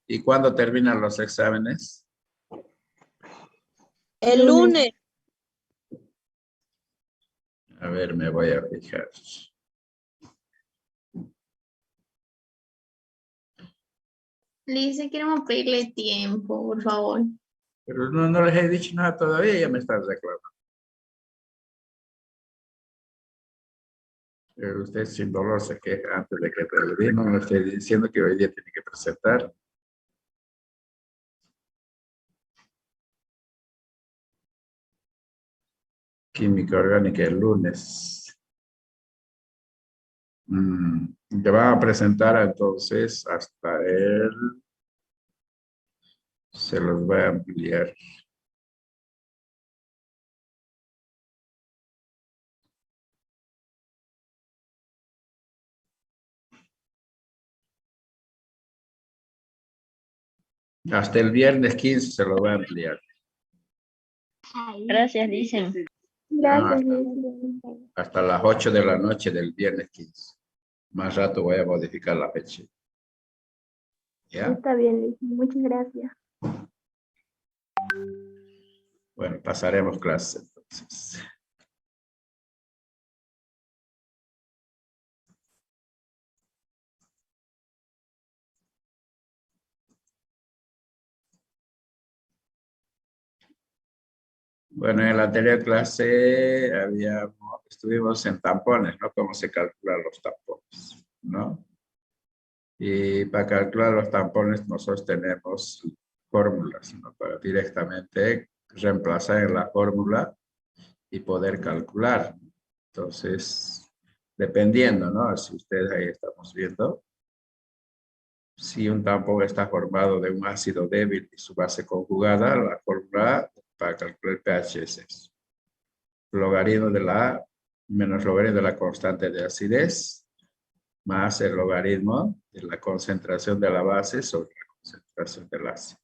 ¿Y cuándo terminan los exámenes? El lunes. A ver, me voy a fijar. Lisa, queremos pedirle tiempo, por favor. Pero no les he dicho nada todavía y ya me están reclamando. Pero usted sin dolor se queja antes de que termine. No le estoy diciendo que hoy día tiene que presentar. Química orgánica el lunes. Te van a presentar entonces hasta el... Se los voy a ampliar. Hasta el viernes 15 se lo voy a ampliar. Gracias, dicen. Gracias, Hasta las 8 de la noche del viernes 15. Más rato voy a modificar la fecha. ¿Ya? Está bien, Liz. Muchas gracias. Bueno, pasaremos clase entonces. Bueno, en la anterior clase estuvimos en tampones, ¿no? Cómo se calculan los tampones, ¿no? Y para calcular los tampones nosotros tenemos fórmulas, ¿no? Para directamente reemplazar en la fórmula y poder calcular. Entonces, dependiendo, ¿no? Si ustedes ahí estamos viendo, si un tampón está formado de un ácido débil y su base conjugada, la fórmula para calcular el pH es eso. Logaritmo de la menos logaritmo de la constante de acidez más el logaritmo de la concentración de la base sobre la concentración del ácido.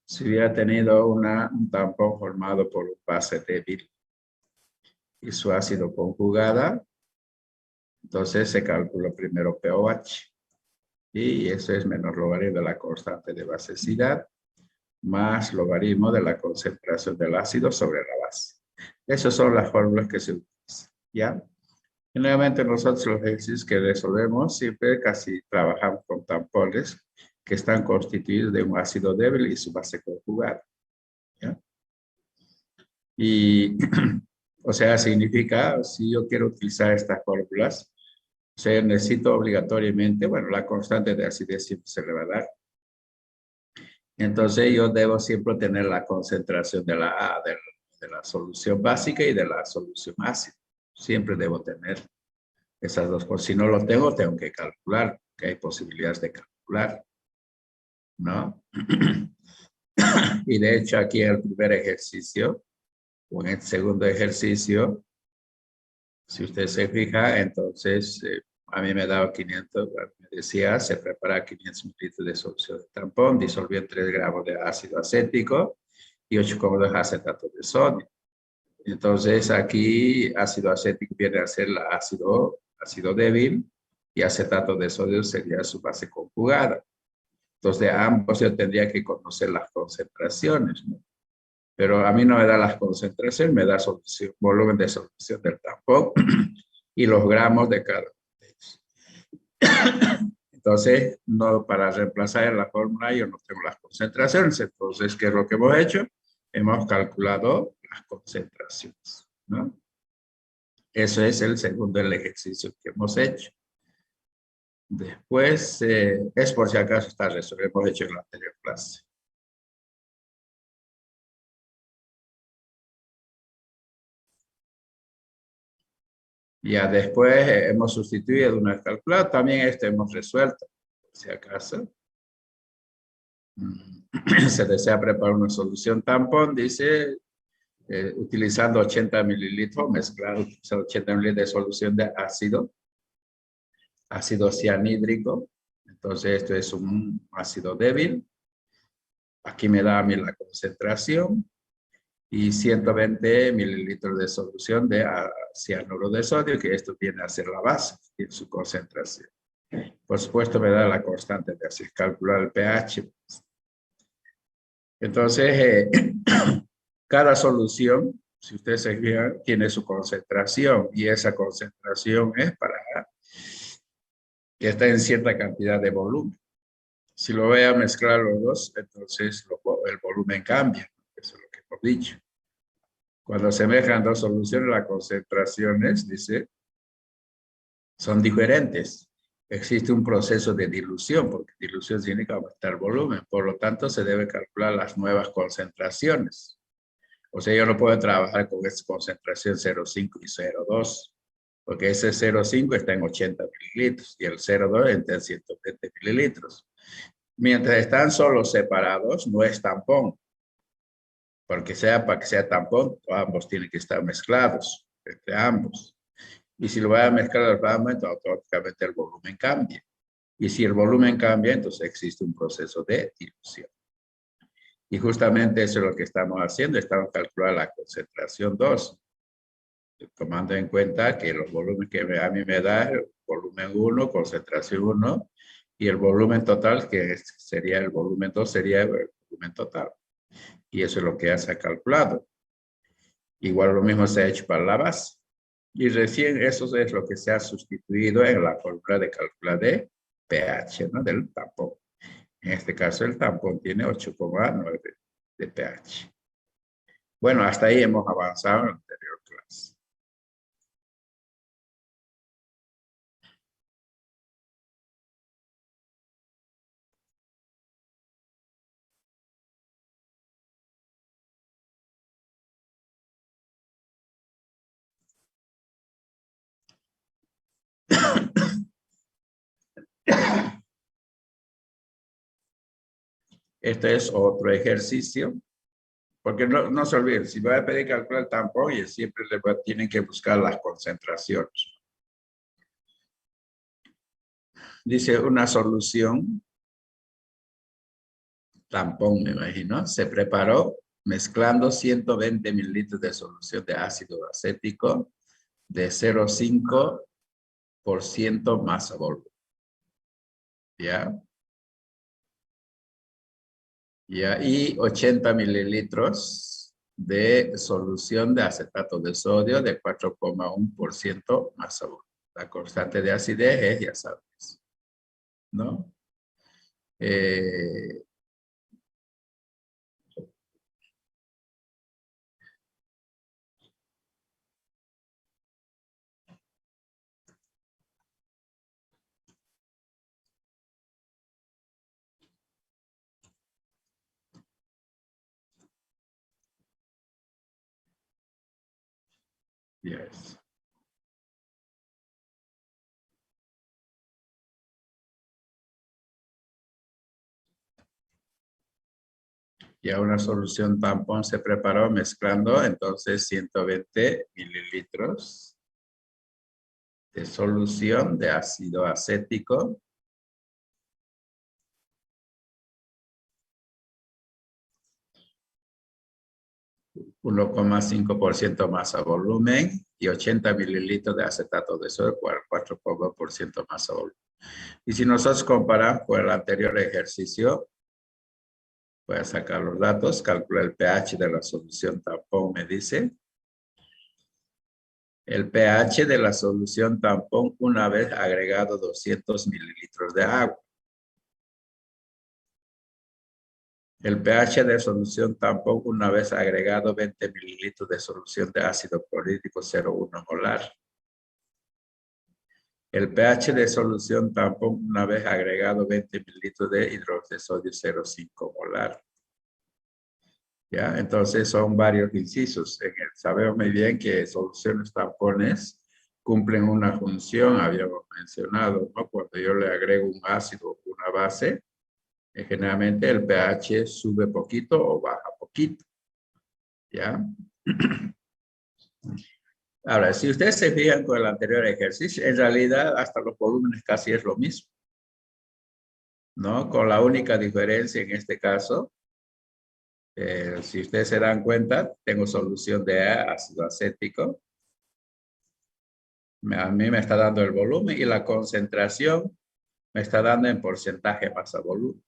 Si hubiera tenido un tampón formado por un base débil y su ácido conjugada, entonces se calcula primero pOH. Y eso es menos logaritmo de la constante de basecidad más logaritmo de la concentración del ácido sobre la base. Esas son las fórmulas que se utilizan, ¿ya? Generalmente nosotros los ejercicios que resolvemos siempre casi trabajamos con tampones que están constituidos de un ácido débil y su base conjugada, ¿ya? Y, o sea, significa, si yo quiero utilizar estas fórmulas, o sea, necesito obligatoriamente, bueno, la constante de acidez siempre se le va a dar. Entonces yo debo siempre tener la concentración de la solución básica y de la solución ácida. Siempre debo tener esas dos cosas. Si no lo tengo, tengo que calcular, que hay posibilidades de calcular, ¿no? Y de hecho aquí en el primer ejercicio, o en el segundo ejercicio, si usted se fija, entonces a mí me ha dado 500, me decía, se prepara 500 mililitros de solución de tampón, disolvió en 3 gramos de ácido acético y 8,2 acetato de sodio. Entonces aquí ácido acético viene a ser el ácido débil y acetato de sodio sería su base conjugada. Entonces de ambos yo tendría que conocer las concentraciones, ¿no? Pero a mí no me da las concentraciones, me da volumen de solución del tampón y los gramos de cada uno de ellos. Entonces, no, para reemplazar en la fórmula yo no tengo las concentraciones. Entonces, ¿qué es lo que hemos hecho? Hemos calculado las concentraciones, ¿no? Eso es el segundo del ejercicio que hemos hecho. Después, es por si acaso está resuelto, hemos hecho en la anterior clase. Ya después hemos sustituido una calculada, también esto hemos resuelto, por si acaso. Se desea preparar una solución tampón, dice, utilizando 80 mililitros, mezclar 80 mililitros de solución de ácido cianhídrico. Entonces esto es un ácido débil. Aquí me da a mí la concentración. Y 120 mililitros de solución de cianuro de sodio, que esto viene a ser la base en su concentración. Por supuesto, me da la constante de así calcular el pH. Entonces, cada solución, si ustedes se fijan, tiene su concentración y esa concentración es para que está en cierta cantidad de volumen. Si lo voy a mezclar los dos, entonces el volumen cambia. Eso es lo que hemos dicho. Cuando se mezclan dos soluciones, las concentraciones, dice, son diferentes. Existe un proceso de dilución, porque dilución significa aumentar el volumen. Por lo tanto, se debe calcular las nuevas concentraciones. O sea, yo no puedo trabajar con esta concentración 0,5 y 0,2, porque ese 0,5 está en 80 mililitros y el 0,2 está en 120 mililitros. Mientras están solo separados, no es tampón, porque para que sea tampón, ambos tienen que estar mezclados, entre ambos. Y si lo voy a mezclar al fragmento, automáticamente el volumen cambia. Y si el volumen cambia, entonces existe un proceso de dilución. Y justamente eso es lo que estamos haciendo. Estamos calculando la concentración 2, tomando en cuenta que los volúmenes que a mí me da, el volumen 1, concentración 1, y el volumen total, que sería el volumen 2, sería el volumen total. Y eso es lo que ya se ha calculado. Igual lo mismo se ha hecho para la base. Y recién eso es lo que se ha sustituido en la fórmula de cálculo de pH, ¿no? Del tampón. En este caso el tampón tiene 8,9 de pH. Bueno, hasta ahí hemos avanzado en la anterior clase. Este es otro ejercicio, porque no se olviden, si voy a pedir calcular el tampón, y siempre tienen que buscar las concentraciones. Dice una solución, tampón me imagino, se preparó mezclando 120 mililitros de solución de ácido acético de 0,5% masa volumen. ¿Ya? Y 80 mililitros de solución de acetato de sodio de 4,1% masa volumen. La constante de acidez es, ya sabes, ¿no? Yes. Ya una solución tampón se preparó mezclando entonces 120 mililitros de solución de ácido acético . 1,5% masa volumen y 80 mililitros de acetato de sodio, 4,1% masa volumen. Y si nosotros comparamos con el anterior ejercicio, voy a sacar los datos, calcula el pH de la solución tampón, me dice. El pH de la solución tampón una vez agregado 200 mililitros de agua. El pH de solución tampón una vez agregado 20 mililitros de solución de ácido clorhídrico 0,1 molar. El pH de solución tampón una vez agregado 20 mililitros de hidróxido de sodio 0,5 molar. ¿Ya? Entonces son varios incisos. Sabemos muy bien que soluciones tampones cumplen una función, habíamos mencionado, ¿no? Cuando yo le agrego un ácido o una base, generalmente el pH sube poquito o baja poquito. ¿Ya? Ahora, si ustedes se fijan con el anterior ejercicio, en realidad hasta los volúmenes casi es lo mismo, ¿no? Con la única diferencia en este caso, si ustedes se dan cuenta, tengo solución de ácido acético. A mí me está dando el volumen y la concentración me está dando en porcentaje masa volumen.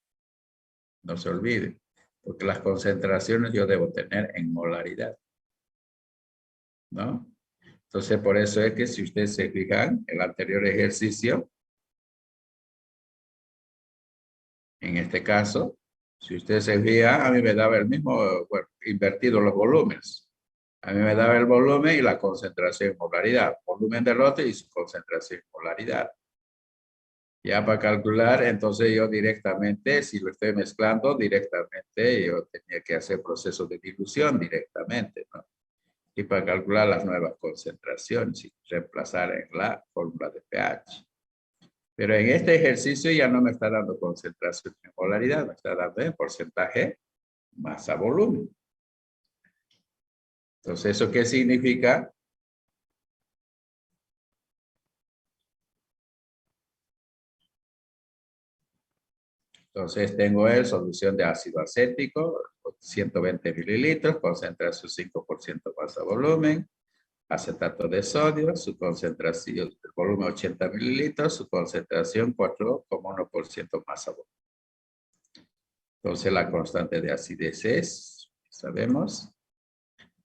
No se olvide, porque las concentraciones yo debo tener en molaridad, ¿no? Entonces, por eso es que si ustedes se fijan, el anterior ejercicio, en este caso, si ustedes se fijan, a mí me daba el mismo, bueno, invertido los volúmenes. A mí me daba el volumen y la concentración en molaridad. Volumen de lote y su concentración en molaridad. Ya para calcular, entonces yo directamente, si lo estoy mezclando directamente, yo tenía que hacer proceso de dilución directamente, ¿no? Y para calcular las nuevas concentraciones y reemplazar en la fórmula de pH. Pero en este ejercicio ya no me está dando concentración en molaridad, me está dando en porcentaje masa-volumen. Entonces, ¿eso qué significa? Entonces, tengo el solución de ácido acético, 120 mililitros, concentración 5% masa-volumen. Acetato de sodio, su concentración, el volumen 80 mililitros, su concentración 4,1% masa-volumen. Entonces, la constante de acidez es, sabemos.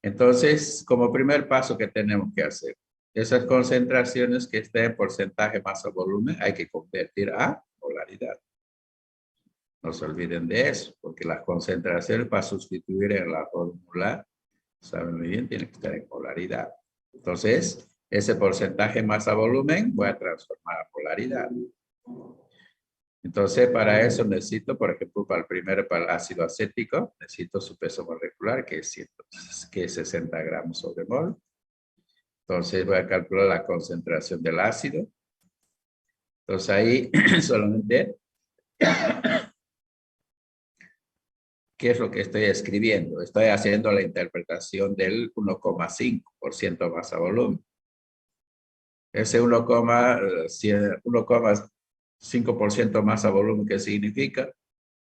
Entonces, como primer paso que tenemos que hacer, esas concentraciones que estén en porcentaje masa-volumen hay que convertir a molaridad. No se olviden de eso, porque las concentraciones para sustituir en la fórmula, saben muy bien, tienen que estar en polaridad. Entonces, ese porcentaje masa-volumen voy a transformar a polaridad. Entonces, para eso necesito, por ejemplo, para el ácido acético, necesito su peso molecular, que es 60 gramos sobre mol. Entonces, voy a calcular la concentración del ácido. Entonces, ahí solamente, ¿qué es lo que estoy escribiendo? Estoy haciendo la interpretación del 1,5% masa-volumen. Ese 1,5% masa-volumen, ¿qué significa?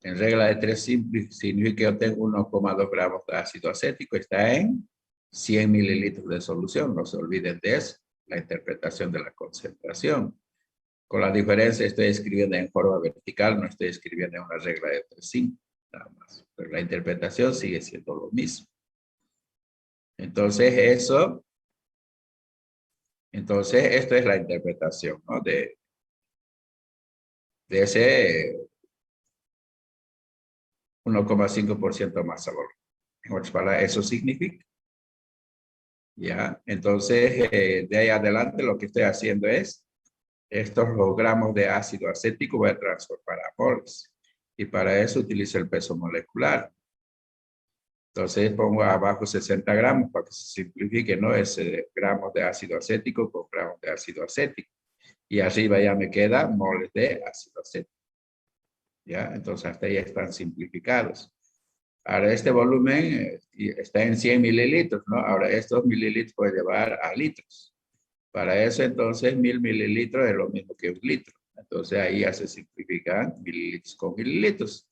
En regla de 3 simple, significa que yo tengo 1,2 gramos de ácido acético, está en 100 mililitros de solución, no se olviden de eso, la interpretación de la concentración. Con la diferencia, estoy escribiendo en forma vertical, no estoy escribiendo en una regla de 3 simple, nada más. Pero la interpretación sigue siendo lo mismo. Entonces, esto es la interpretación, ¿no? De ese 1,5% masa volumen. En otras palabras, eso significa. ¿Ya? Entonces, de ahí adelante lo que estoy haciendo es, estos gramos de ácido acético voy a transformar a moles. Y para eso utilizo el peso molecular. Entonces pongo abajo 60 gramos para que se simplifique, ¿no? Es gramos de ácido acético con gramos de ácido acético. Y arriba ya me queda moles de ácido acético. ¿Ya? Entonces hasta ahí están simplificados. Ahora este volumen está en 100 mililitros, ¿no? Ahora estos mililitros puede llevar a litros. Para eso entonces 1000 mililitros es lo mismo que un litro. Entonces ahí ya se simplifican mililitros con mililitros.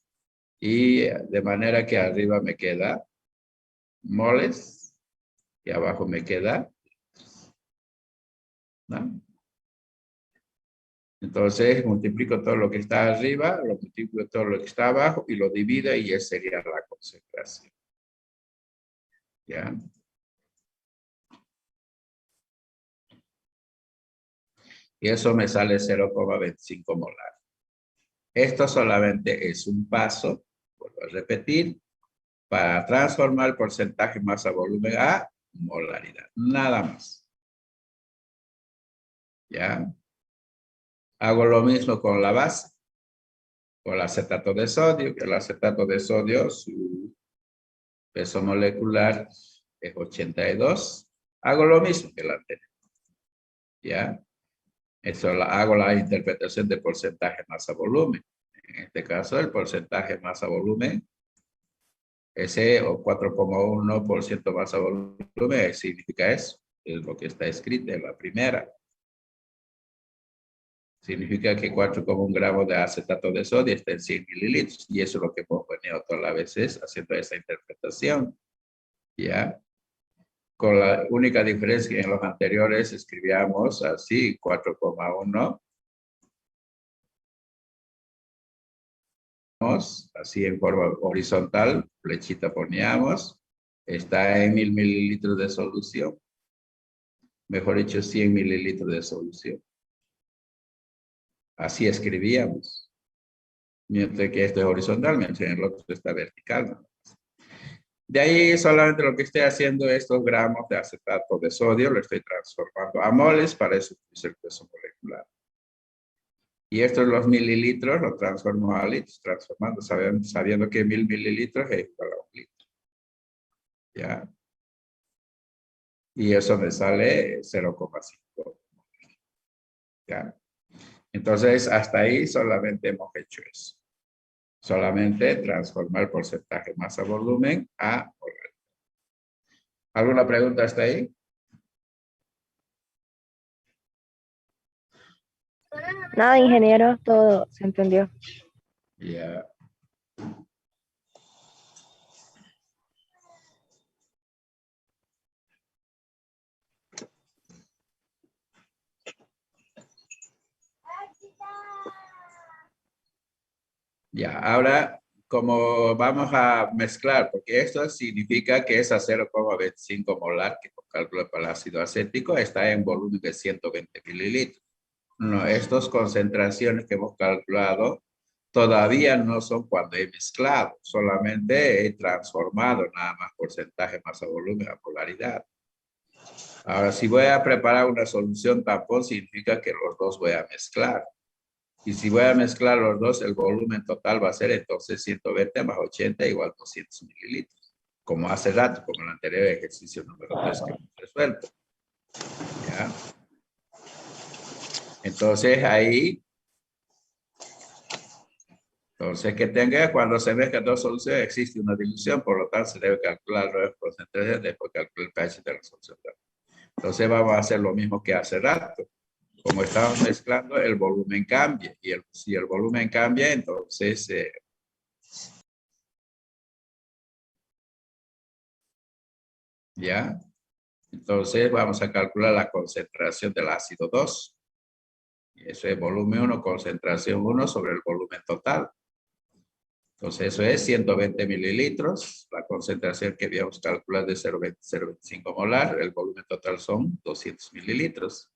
Y de manera que arriba me queda moles y abajo me queda, ¿no? Entonces multiplico todo lo que está arriba, lo multiplico todo lo que está abajo y lo divido y esa sería la concentración. ¿Ya? Y eso me sale 0,25 molar. Esto solamente es un paso, vuelvo a repetir, para transformar el porcentaje masa-volumen a molaridad. Nada más. ¿Ya? Hago lo mismo con la base, con el acetato de sodio, que el acetato de sodio, su peso molecular es 82. Hago lo mismo que el anterior. ¿Ya? Eso hago la interpretación de porcentaje masa-volumen. En este caso, el porcentaje masa-volumen, ese o 4,1% masa-volumen, significa eso. Es lo que está escrito en la primera. Significa que 4,1 gramos de acetato de sodio está en 100 mililitros. Y eso es lo que hemos venido todas las veces haciendo esa interpretación. ¿Ya? Con la única diferencia que en los anteriores escribíamos así, 4,1 así en forma horizontal, flechita poníamos, está en 1000 mililitros de solución. Mejor dicho, 100 mililitros de solución. Así escribíamos. Mientras que esto es horizontal, mientras en el otro está vertical, ¿no? De ahí solamente lo que estoy haciendo, estos gramos de acetato de sodio, lo estoy transformando a moles, para eso es el peso molecular. Y estos los mililitros los transformo a litros, transformando, sabiendo que 1000 mililitros es igual a 1 litro. ¿Ya? Y eso me sale 0,5. ¿Ya? Entonces, hasta ahí solamente hemos hecho eso. Solamente transformar el porcentaje masa-volumen a molar. ¿Alguna pregunta hasta ahí? Nada, ingeniero, todo se entendió. Ya. Ya, ahora, como vamos a mezclar, porque esto significa que esa 0,25 molar que calcula para el ácido acético está en volumen de 120 mililitros. No, estas concentraciones que hemos calculado todavía no son cuando he mezclado, solamente he transformado nada más porcentaje masa volumen a polaridad. Ahora, si voy a preparar una solución tampón, significa que los dos voy a mezclar. Y si voy a mezclar los dos, el volumen total va a ser entonces 120 más 80 igual 200 mililitros. Como hace rato, como en el anterior ejercicio número 3 que hemos resuelto. ¿Ya? Entonces ahí, que tenga, cuando se mezclan dos soluciones, existe una dilución, por lo tanto se debe calcular los porcentajes, después calcular el pH de la solución. Entonces vamos a hacer lo mismo que hace rato. Como estamos mezclando, el volumen cambia. Y si el volumen cambia, entonces ¿ya? Entonces vamos a calcular la concentración del ácido 2. Y eso es volumen 1, concentración 1 sobre el volumen total. Entonces eso es 120 mililitros. La concentración que habíamos calculado de 0,25 molar. El volumen total son 200 mililitros.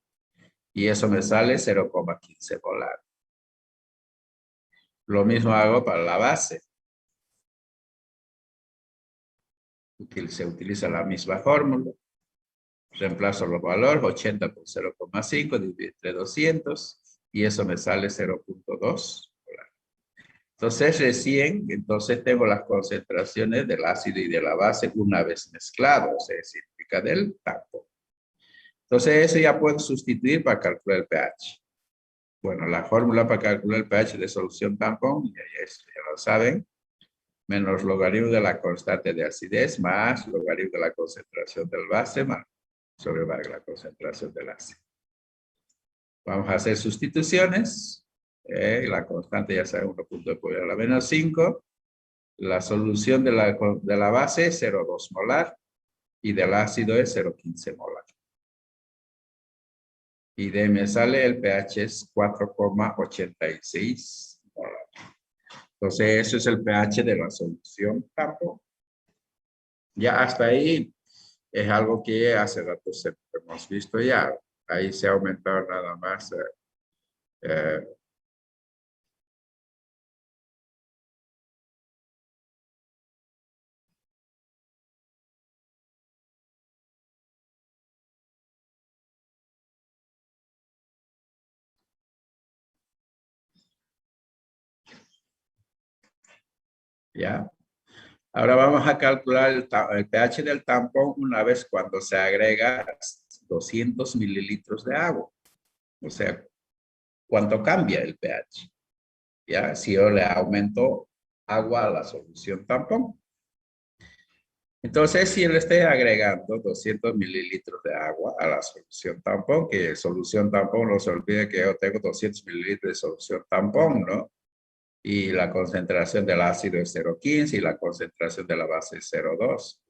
Y eso me sale 0,15 molar. Lo mismo hago para la base. Se utiliza la misma fórmula. Reemplazo los valores, 80 por 0,5 dividido entre 200 y eso me sale 0,2. Entonces recién, tengo las concentraciones del ácido y de la base una vez mezclados, es significa del tampón. Entonces eso ya puedo sustituir para calcular el pH. Bueno, la fórmula para calcular el pH de solución tampón, ya lo saben, menos logaritmo de la constante de acidez más logaritmo de la concentración del base más sobre la concentración del ácido. Vamos a hacer sustituciones. La constante ya sabe 1.2 a la menos 5. La solución de la base es 0,2 molar y del ácido es 0,15 molar. Y de me sale el pH es 4,86 molar. Entonces, eso es el pH de la solución tampón. Ya hasta ahí es algo que hace rato hemos visto ya. Ahí se ha aumentado nada más. ¿Ya? Ahora vamos a calcular el pH del tampón una vez cuando se agrega 200 mililitros de agua. O sea, ¿cuánto cambia el pH? ¿Ya? Si yo le aumento agua a la solución tampón. Entonces, si le estoy agregando 200 mililitros de agua a la solución tampón, que solución tampón, no se olvide que yo tengo 200 mililitros de solución tampón, ¿no? Y la concentración del ácido es 0,15 y la concentración de la base es 0,2.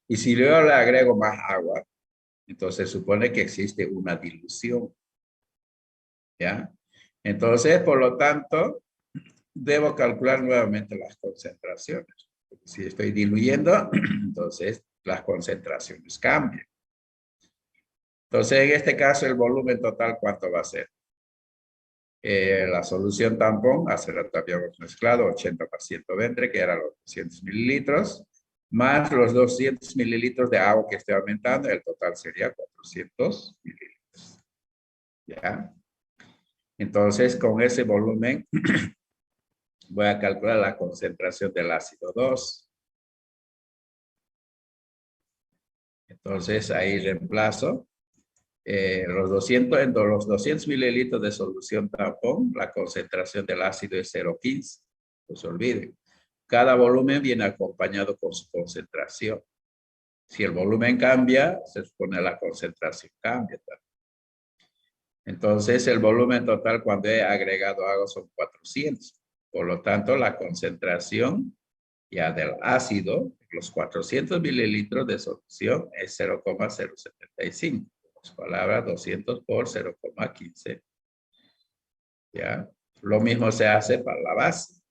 Y si yo le agrego más agua, entonces supone que existe una dilución. ¿Ya? Entonces, por lo tanto, debo calcular nuevamente las concentraciones. Si estoy diluyendo, entonces las concentraciones cambian. Entonces, en este caso, el volumen total, ¿cuánto va a ser? La solución tampón, hace rato habíamos mezclado 80% ventre, que eran los 200 mililitros, más los 200 mililitros de agua que estoy aumentando, el total sería 400 mililitros. ¿Ya? Entonces, con ese volumen, voy a calcular la concentración del ácido 2. Entonces, ahí reemplazo los 200 mililitros de solución tampón, la concentración del ácido es 0,15. No se olviden. Cada volumen viene acompañado con su concentración. Si el volumen cambia, se supone la concentración cambia también. Entonces, el volumen total cuando he agregado agua son 400. Por lo tanto, la concentración ya del ácido, los 400 mililitros de solución es 0,075. Palabras 200 por 0,15. ¿Ya? Lo mismo se hace para la base.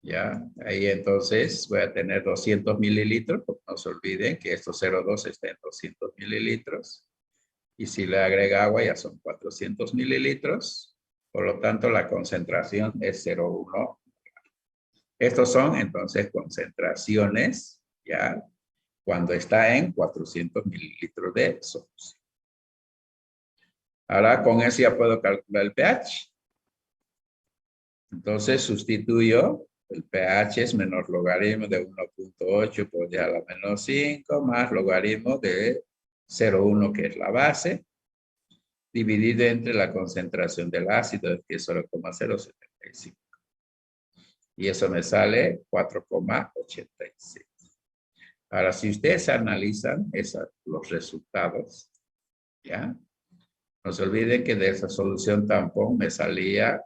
¿Ya? Ahí entonces voy a tener 200 mililitros. No se olviden que estos 0,2 está en 200 mililitros. Y si le agrega agua ya son 400 mililitros. Por lo tanto, la concentración es 0,1. Estos son entonces concentraciones, ¿ya? Cuando está en 400 mililitros de solución. Ahora con eso ya puedo calcular el pH. Entonces sustituyo, el pH es menor logaritmo de 1.8 por 10 a la menos 5 más logaritmo de 0,1 que es la base, dividido entre la concentración del ácido que es 0,075. Y eso me sale 4,86. Ahora, si ustedes analizan los resultados, ¿ya? No se olviden que de esa solución tampón me salía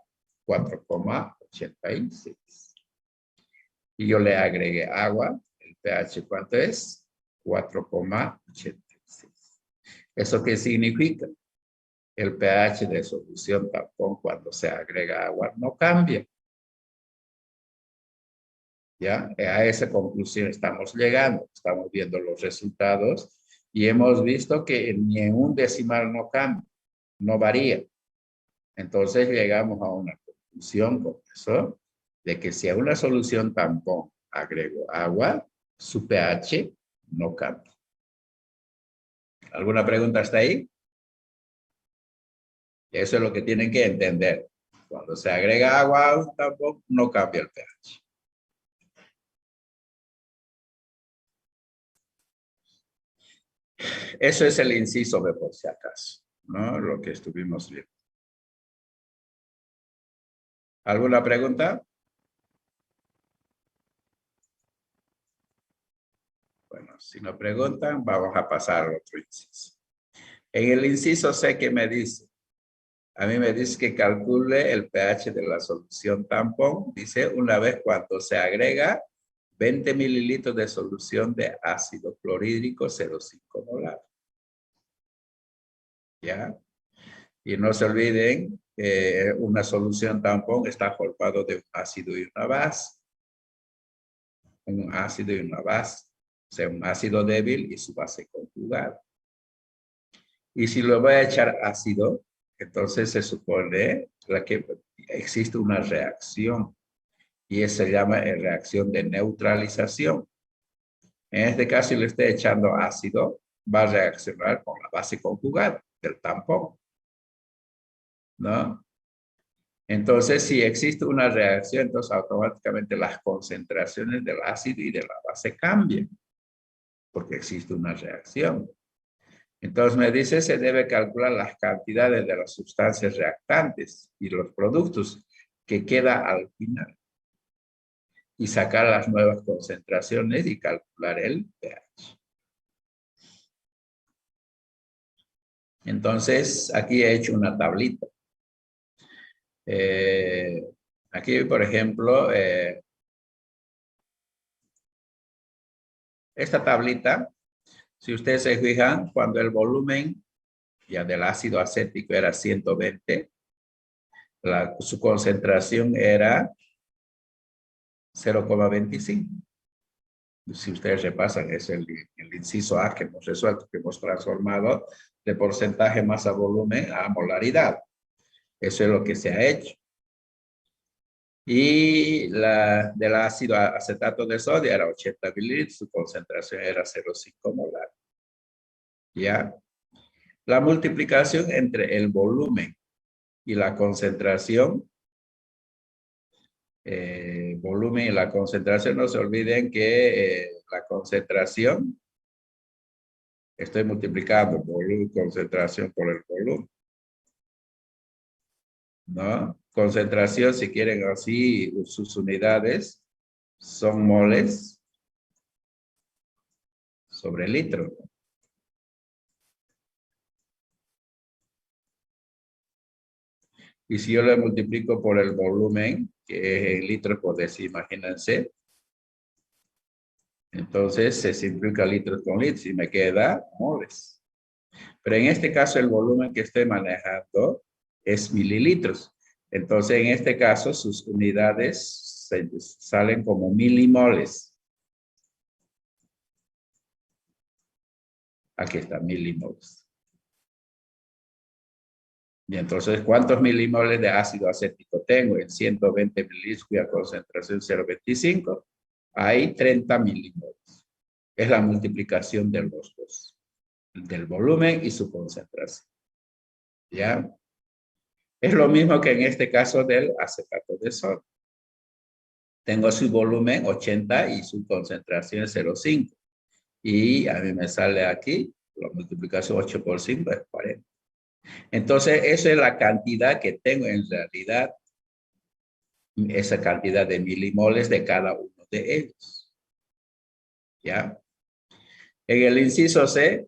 4,86. Y yo le agregué agua, el pH, ¿cuánto es? 4,86. ¿Eso qué significa? El pH de solución tampón cuando se agrega agua no cambia. ¿Ya? A esa conclusión estamos llegando. Estamos viendo los resultados y hemos visto que ni en un decimal no cambia, no varía. Entonces llegamos a una conclusión con eso, de que si a una solución tampón agrego agua, su pH no cambia. ¿Alguna pregunta hasta ahí? Eso es lo que tienen que entender. Cuando se agrega agua a un tampón, no cambia el pH. Eso es el inciso B por si acaso, ¿no? Lo que estuvimos viendo. ¿Alguna pregunta? Bueno, si no preguntan, vamos a pasar al otro inciso. En el inciso C, ¿qué me dice? A mí me dice que calcule el pH de la solución tampón. Dice, una vez cuando se agrega 20 mililitros de solución de ácido clorhídrico 0,5 molar. ¿Ya? Y no se olviden que una solución tampón está formado de un ácido y una base. Un ácido y una base. O sea, un ácido débil y su base conjugada. Y si le voy a echar ácido, entonces se supone que existe una reacción. Y eso se llama reacción de neutralización. En este caso, si le estoy echando ácido, va a reaccionar con la base conjugada del tampón, ¿no? Entonces, si existe una reacción, entonces automáticamente las concentraciones del ácido y de la base cambian, porque existe una reacción. Entonces me dice, se debe calcular las cantidades de las sustancias reactantes y los productos que queda al final. Y sacar las nuevas concentraciones y calcular el pH. Entonces, aquí he hecho una tablita. Aquí, por ejemplo, esta tablita, si ustedes se fijan, cuando el volumen Ya del ácido acético era 120. Su concentración era 0,25. Si ustedes repasan, es el inciso A que hemos resuelto, que hemos transformado de porcentaje masa volumen a molaridad. Eso es lo que se ha hecho. Y del ácido acetato de sodio era 80 mililitros, su concentración era 0,5 molar. ¿Ya? La multiplicación entre el volumen y la concentración, volumen y la concentración, no se olviden que la concentración, estoy multiplicando volumen, concentración por el volumen, ¿no? Concentración, si quieren así, sus unidades son moles sobre litro. Y si yo le multiplico por el volumen, que es en litros por décimo, imagínense. Entonces se simplifica litros con litros y me queda moles. Pero en este caso el volumen que estoy manejando es mililitros. Entonces en este caso sus unidades salen como milimoles. Aquí está, milimoles. Y entonces, ¿cuántos milimoles de ácido acético tengo? En 120 mililitros cuya concentración es 0,25. Hay 30 milimoles. Es la multiplicación de los dos. Del volumen y su concentración. ¿Ya? Es lo mismo que en este caso del acetato de sodio. Tengo su volumen 80 y su concentración es 0,5. Y a mí me sale aquí, la multiplicación 8 por 5 es 40. Entonces, esa es la cantidad que tengo en realidad, esa cantidad de milimoles de cada uno de ellos. ¿Ya? En el inciso C,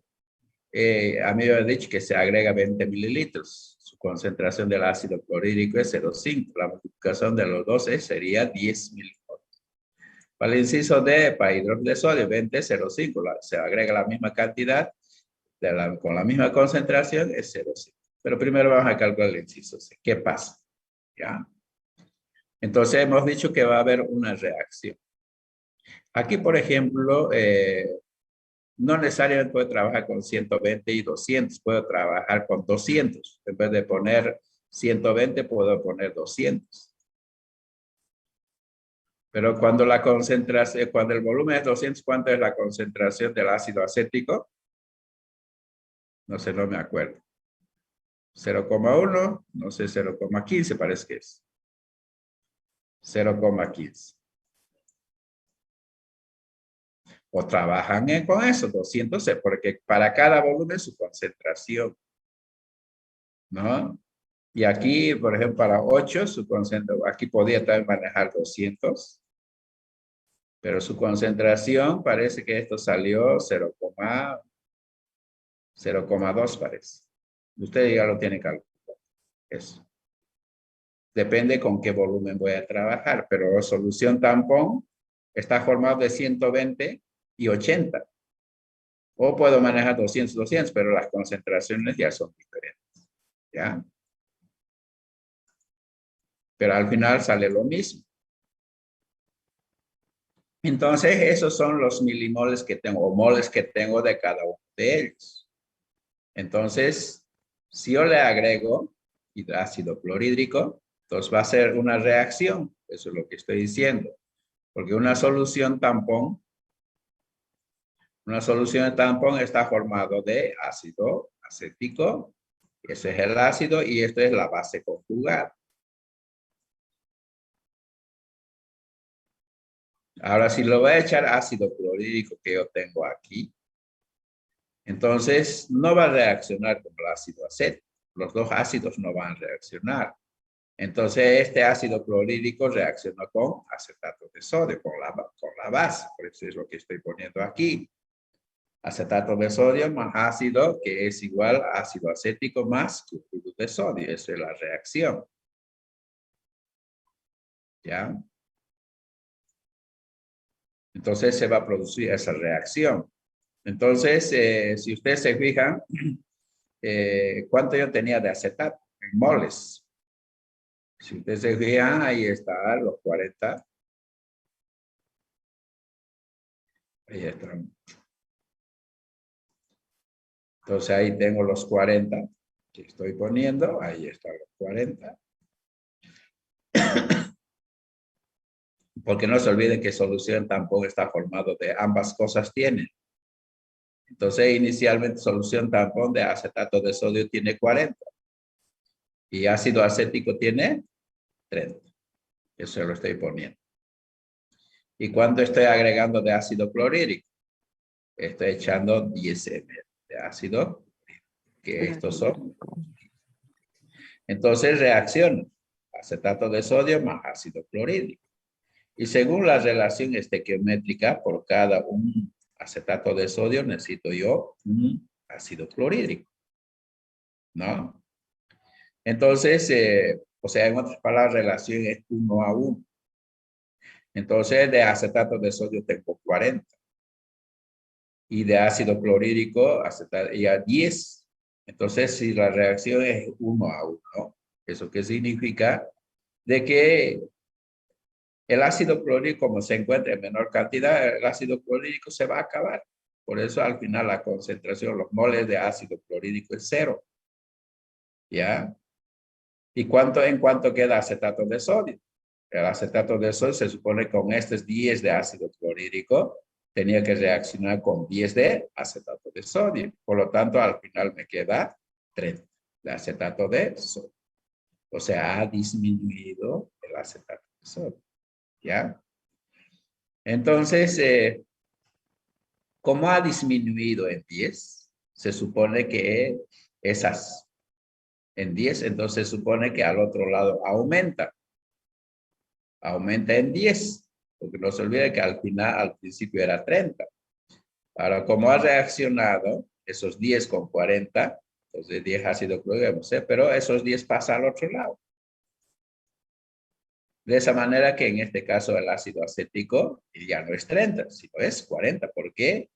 a mí me ha dicho que se agrega 20 mililitros. Su concentración del ácido clorhídrico es 0,5. La multiplicación de los dos sería 10 milimoles. Para el inciso D, para hidróxido de sodio, 20, 0,5. Se agrega la misma cantidad, con la misma concentración, es 0,5. Pero primero vamos a calcular el inciso C. ¿Qué pasa? ¿Ya? Entonces hemos dicho que va a haber una reacción. Aquí, por ejemplo, no necesariamente puedo trabajar con 120 y 200. Puedo trabajar con 200. En vez de poner 120, puedo poner 200. Pero cuando la concentración, cuando el volumen es 200, ¿cuánto es la concentración del ácido acético? No sé, no me acuerdo. 0,1, no sé, 0,15 parece que es. 0,15. O trabajan con eso, 200, porque para cada volumen su concentración, ¿no? Y aquí, por ejemplo, para 8, su concentración, aquí podía también manejar 200, pero su concentración parece que esto salió 0,2 parece. Usted ya lo tiene calculado. Eso. Depende con qué volumen voy a trabajar, pero la solución tampón está formada de 120 y 80. O puedo manejar 200, 200, pero las concentraciones ya son diferentes. ¿Ya? Pero al final sale lo mismo. Entonces, esos son los milimoles que tengo, o moles que tengo de cada uno de ellos. Entonces, si yo le agrego ácido clorhídrico, entonces va a ser una reacción. Eso es lo que estoy diciendo. Porque una solución tampón está formado de ácido acético, ese es el ácido, y esto es la base conjugada. Ahora, si lo voy a echar ácido clorhídrico que yo tengo aquí, entonces no va a reaccionar con el ácido acético. Los dos ácidos no van a reaccionar. Entonces, este ácido clorhídrico reacciona con acetato de sodio, con la base. Por eso es lo que estoy poniendo aquí. Acetato de sodio más ácido, que es igual a ácido acético más cloruro de sodio. Esa es la reacción. ¿Ya? Entonces, se va a producir esa reacción. Entonces, si ustedes se fijan, ¿cuánto yo tenía de acetato? En moles. Si ustedes se fijan, ahí está los 40. Ahí están. Entonces ahí tengo los 40 que estoy poniendo. Ahí están los 40. Porque no se olviden que solución tampón está formado de ambas cosas tienen. Entonces inicialmente solución tampón de acetato de sodio tiene 40. Y ácido acético tiene 30. Eso lo estoy poniendo. ¿Y cuánto estoy agregando de ácido clorhídrico? Estoy echando 10 ml de ácido, que estos son. Entonces reacciona acetato de sodio más ácido clorhídrico. Y según la relación estequiométrica, por cada un acetato de sodio necesito yo un ácido clorhídrico, ¿no? Entonces, o sea, en otras palabras, la relación es 1 a 1. Entonces, de acetato de sodio tengo 40. Y de ácido clorhídrico ya 10. Entonces, si la reacción es 1 a 1, ¿eso qué significa? De que el ácido clorhídrico, como se encuentra en menor cantidad, el ácido clorhídrico se va a acabar. Por eso, al final, la concentración, los moles de ácido clorhídrico es 0. ¿Ya? ¿Y en cuánto queda acetato de sodio? El acetato de sodio se supone que con estos 10 de ácido clorhídrico tenía que reaccionar con 10 de acetato de sodio. Por lo tanto, al final me queda 30 de acetato de sodio. O sea, ha disminuido el acetato de sodio. ¿Ya? Entonces, como ha disminuido en 10, se supone que esas en 10, entonces se supone que al otro lado aumenta. Aumenta en 10, porque no se olvide que al final, al principio era 30. Ahora, como ha reaccionado esos 10 con 40, entonces 10 ácido clorhídrico, pero esos 10 pasan al otro lado. De esa manera que en este caso el ácido acético ya no es 30, sino es 40, porque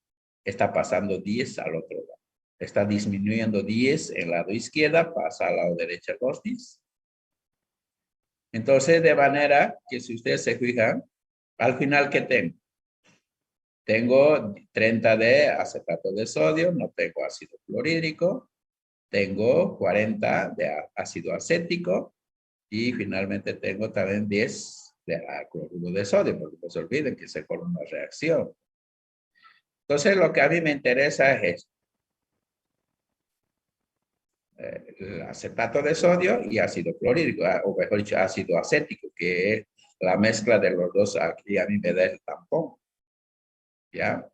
está pasando 10 al otro lado. Está disminuyendo 10 en el lado izquierdo, pasa al lado derecho los 10. Entonces, de manera que si ustedes se fijan, al final, ¿qué tengo? Tengo 30 de acetato de sodio, no tengo ácido clorhídrico, tengo 40 de ácido acético y finalmente tengo también 10 de cloruro de sodio, porque no se olviden que se forma una reacción. Entonces, lo que a mí me interesa es esto. El acetato de sodio y ácido clorhídrico, o mejor dicho, ácido acético, que es la mezcla de los dos. Aquí a mí me da el tampón. ¿Ya?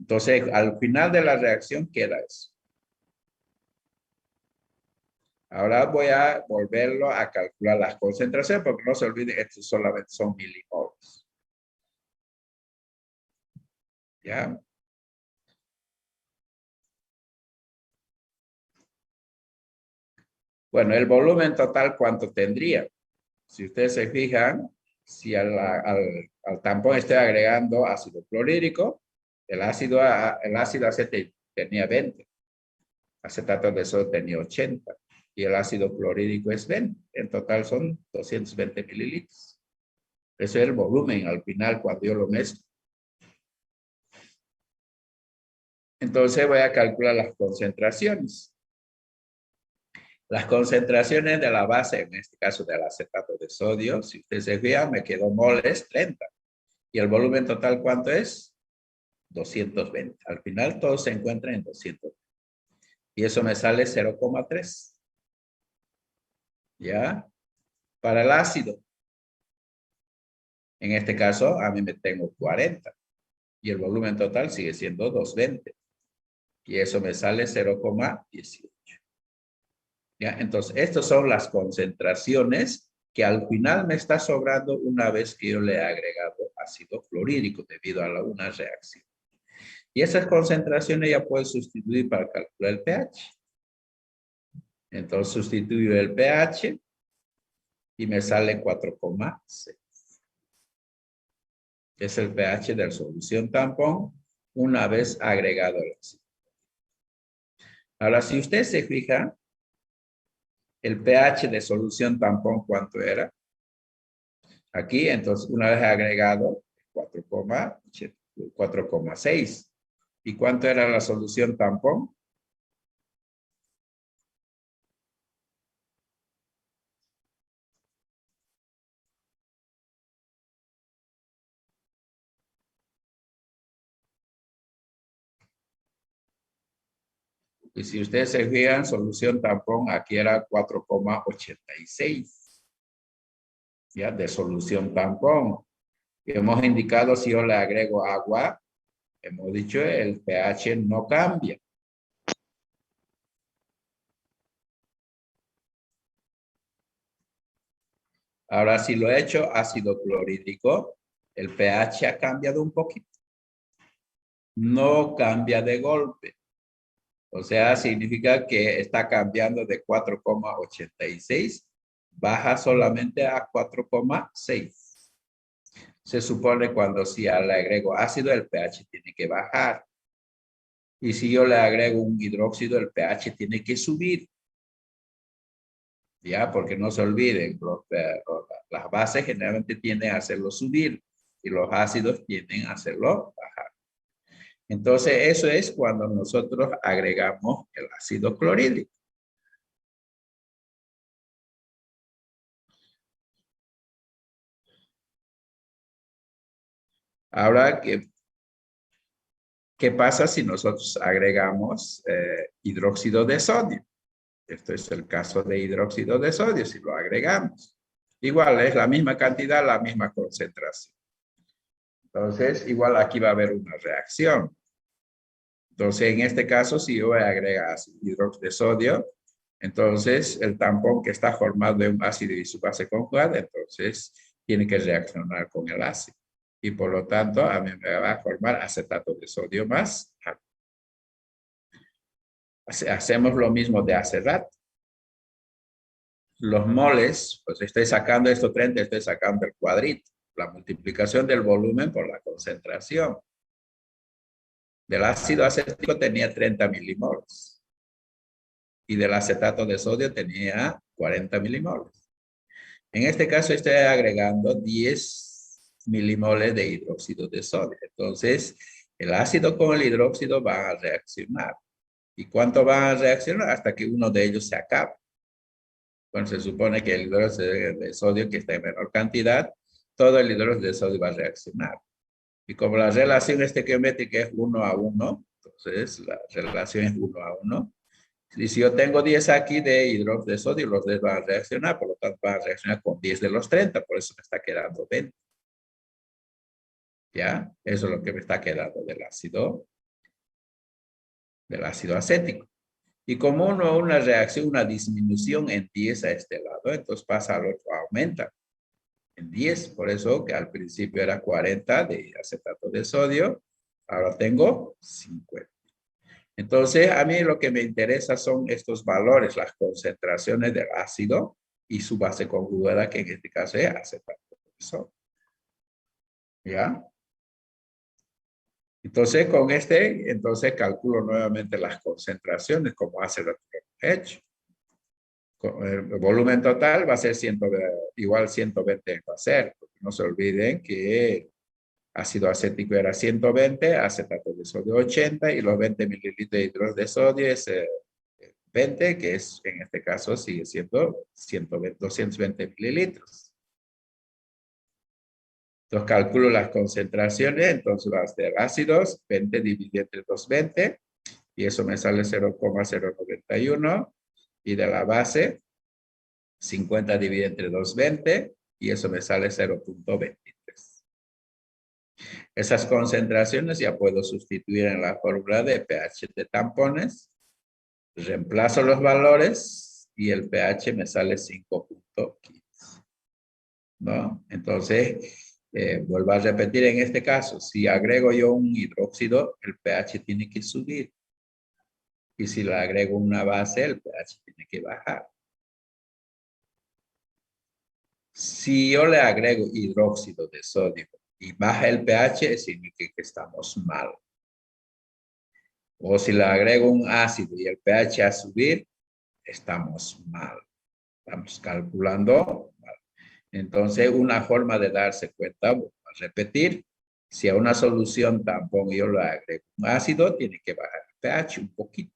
Entonces, al final de la reacción queda eso. Ahora voy a volverlo a calcular las concentraciones, porque no se olviden, estos solamente son milimoles. ¿Ya? Bueno, el volumen total, ¿cuánto tendría? Si ustedes se fijan, si al tampón estoy agregando ácido clorhídrico, el ácido acético tenía 20. Acetato de sodio tenía 80. Y el ácido clorhídrico es 20. En total son 220 mililitros. Ese es el volumen al final cuando yo lo mezclo. Entonces voy a calcular las concentraciones. Las concentraciones de la base, en este caso del acetato de sodio, si ustedes se fijan, me quedó moles 30. ¿Y el volumen total cuánto es? 220. Al final todo se encuentra en 220. Y eso me sale 0,3. ¿Ya? Para el ácido. En este caso, a mí me tengo 40. Y el volumen total sigue siendo 220. Y eso me sale 0,18. ¿Ya? Entonces, estas son las concentraciones que al final me está sobrando una vez que yo le he agregado ácido clorhídrico debido a una reacción. Y esas concentraciones ya puedo sustituir para calcular el pH. Entonces, sustituyo el pH y me sale 4,6. Es el pH de la solución tampón una vez agregado el ácido. Ahora, si usted se fija, el pH de solución tampón, ¿cuánto era? Aquí, entonces, una vez agregado, 4,6. ¿Y cuánto era la solución tampón? Y si ustedes se fijan, solución tampón aquí era 4,86. Ya, de solución tampón. Y hemos indicado si yo le agrego agua, hemos dicho el pH no cambia. Ahora, si lo he hecho ácido clorhídrico, el pH ha cambiado un poquito. No cambia de golpe. O sea, significa que está cambiando de 4,86, baja solamente a 4,6. Se supone cuando si le agrego ácido, el pH tiene que bajar. Y si yo le agrego un hidróxido, el pH tiene que subir. Ya, porque no se olviden, las bases generalmente tienden a hacerlo subir y los ácidos tienden a hacerlo bajar. Entonces, eso es cuando nosotros agregamos el ácido clorhídrico. Ahora, ¿qué pasa si nosotros agregamos hidróxido de sodio? Esto es el caso de hidróxido de sodio, si lo agregamos. Igual, es la misma cantidad, la misma concentración. Entonces, igual aquí va a haber una reacción. Entonces, en este caso, si yo agrego hidróxido de sodio, entonces el tampón que está formado de un ácido y su base conjugada, entonces tiene que reaccionar con el ácido. Y por lo tanto, a mí me va a formar acetato de sodio más agua. Hacemos lo mismo de hace rato. Los moles, pues estoy sacando esto 30, estoy sacando el cuadrito. La multiplicación del volumen por la concentración. Del ácido acético tenía 30 milimoles. Y del acetato de sodio tenía 40 milimoles. En este caso estoy agregando 10 milimoles de hidróxido de sodio. Entonces, el ácido con el hidróxido van a reaccionar. ¿Y cuánto van a reaccionar? Hasta que uno de ellos se acabe. Bueno, se supone que el hidróxido de sodio, que está en menor cantidad, todo el hidróxido de sodio va a reaccionar. Y como la relación estequiométrica es 1 a 1, entonces la relación es 1 a 1. Y si yo tengo 10 aquí de hidróxido de sodio, los 10 van a reaccionar, por lo tanto van a reaccionar con 10 de los 30, por eso me está quedando 20. ¿Ya? Eso es lo que me está quedando del ácido acético. Y como una reacción, una disminución en 10 a este lado, entonces pasa al otro, aumenta en 10. Por eso que al principio era 40 de acetato de sodio, ahora tengo 50. Entonces, a mí lo que me interesa son estos valores, las concentraciones del ácido y su base conjugada, que en este caso es acetato de sodio. ¿Ya? Entonces, con entonces calculo nuevamente las concentraciones, como hace lo que hemos hecho. El volumen total va a ser igual 120 va a ser, porque no se olviden que ácido acético era 120, acetato de sodio 80 y los 20 mililitros de hidróxido de sodio es 20, que es en este caso sigue siendo 220 mililitros. Entonces calculo las concentraciones, entonces va a ser ácidos, 20 dividido entre 220, y eso me sale 0,091, y de la base, 50 dividido entre 220, y eso me sale 0,23. Esas concentraciones ya puedo sustituir en la fórmula de pH de tampones, reemplazo los valores, y el pH me sale 5,15. ¿No? Entonces, vuelvo a repetir en este caso, si agrego yo un hidróxido, el pH tiene que subir. Y si le agrego una base, el pH tiene que bajar. Si yo le agrego hidróxido de sodio y baja el pH, significa que estamos mal. O si le agrego un ácido y el pH a subir, estamos mal. Estamos calculando mal. Entonces, una forma de darse cuenta, voy a repetir, si a una solución tampón yo le agrego un ácido, tiene que bajar el pH un poquito.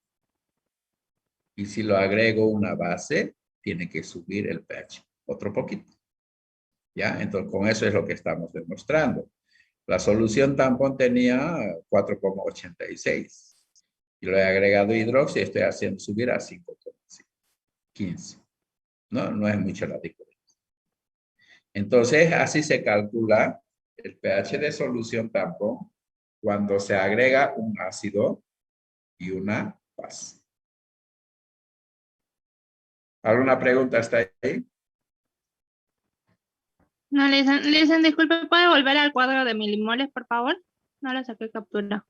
Y si lo agrego una base, tiene que subir el pH otro poquito. ¿Ya? Entonces, con eso es lo que estamos demostrando. La solución tampón tenía 4,86. Y lo he agregado hidróxido y estoy haciendo subir a 5,15. No es mucho la diferencia. Entonces, así se calcula el pH de solución tampón cuando se agrega un ácido y una base. ¿Alguna pregunta hasta ahí? No, Listen, disculpe, ¿puede volver al cuadro de milimoles, por favor? No le saqué captura.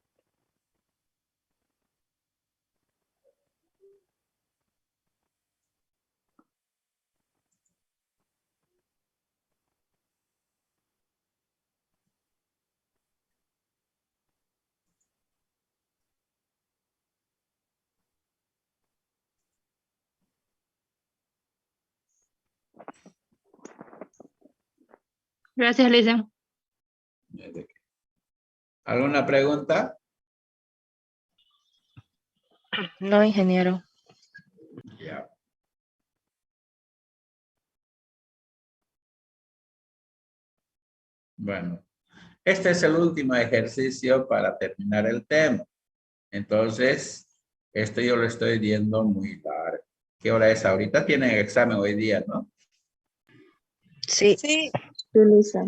Gracias, Listen. ¿Alguna pregunta? No, ingeniero. Ya. Bueno, este es el último ejercicio para terminar el tema. Entonces, esto yo lo estoy viendo muy largo. ¿Qué hora es ahorita? Tienen examen hoy día, ¿no? Sí. Sí, Lisa.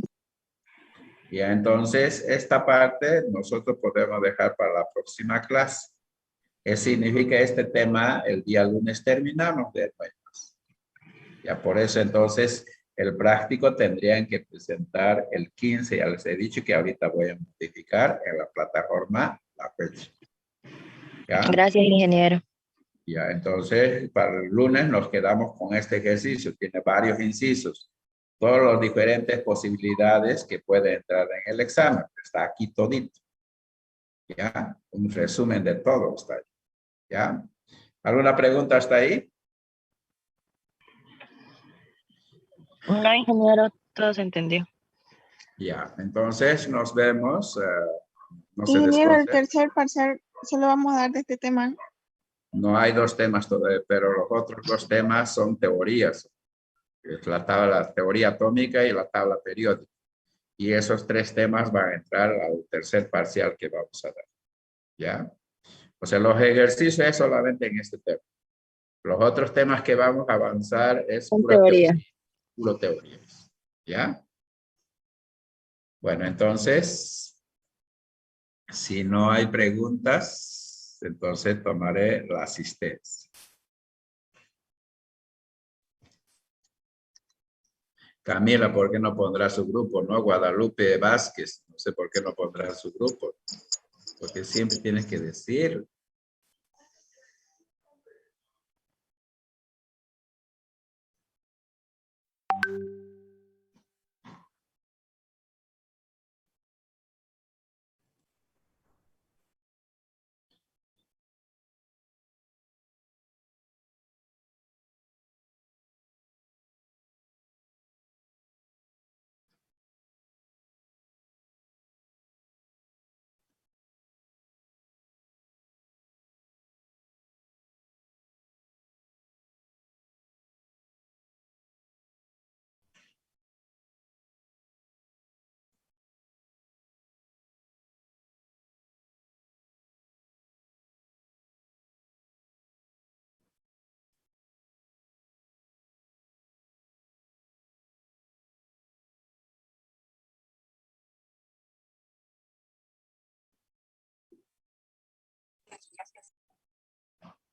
Ya, entonces, esta parte nosotros podemos dejar para la próxima clase. Eso significa este tema, el día lunes terminamos de nuevo. Ya por eso entonces el práctico tendrían que presentar el 15, ya les he dicho que ahorita voy a modificar en la plataforma la fecha. ¿Ya? Gracias, ingeniero. Ya, entonces para el lunes nos quedamos con este ejercicio, tiene varios incisos, todas las diferentes posibilidades que puede entrar en el examen, está aquí todito. ¿Ya? Un resumen de todo está ahí. ¿Ya? ¿Alguna pregunta hasta ahí? No, ingeniero, todo se entendió. Ya, entonces nos vemos. No se Ingeniero, el desconcentre. tercer parcial solo vamos a dar de este tema. No hay dos temas todavía, pero los otros dos temas son teorías. Es la tabla, teoría atómica y la tabla periódica. Y esos tres temas van a entrar al tercer parcial que vamos a dar. ¿Ya? O sea, los ejercicios es solamente en este tema. Los otros temas que vamos a avanzar es En pura teoría. teoría. Pura teoría. ¿Ya? Bueno, entonces, si no hay preguntas, entonces tomaré la asistencia. Camila, ¿por qué no pondrá su grupo? ¿No? Guadalupe Vázquez, no sé por qué no pondrá su grupo. Porque siempre tienes que decir.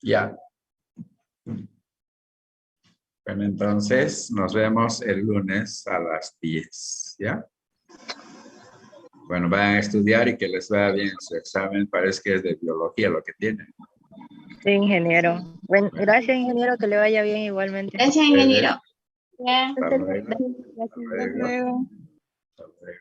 Ya. Bueno, entonces nos vemos el lunes a las 10. ¿Ya? Bueno, vayan a estudiar y que les vaya bien su examen. Parece que es de biología lo que tienen. Sí, ingeniero. Bueno, gracias, ingeniero, que le vaya bien igualmente. Gracias, ingeniero. Ya. Hasta luego. Gracias, hasta luego. Hasta luego.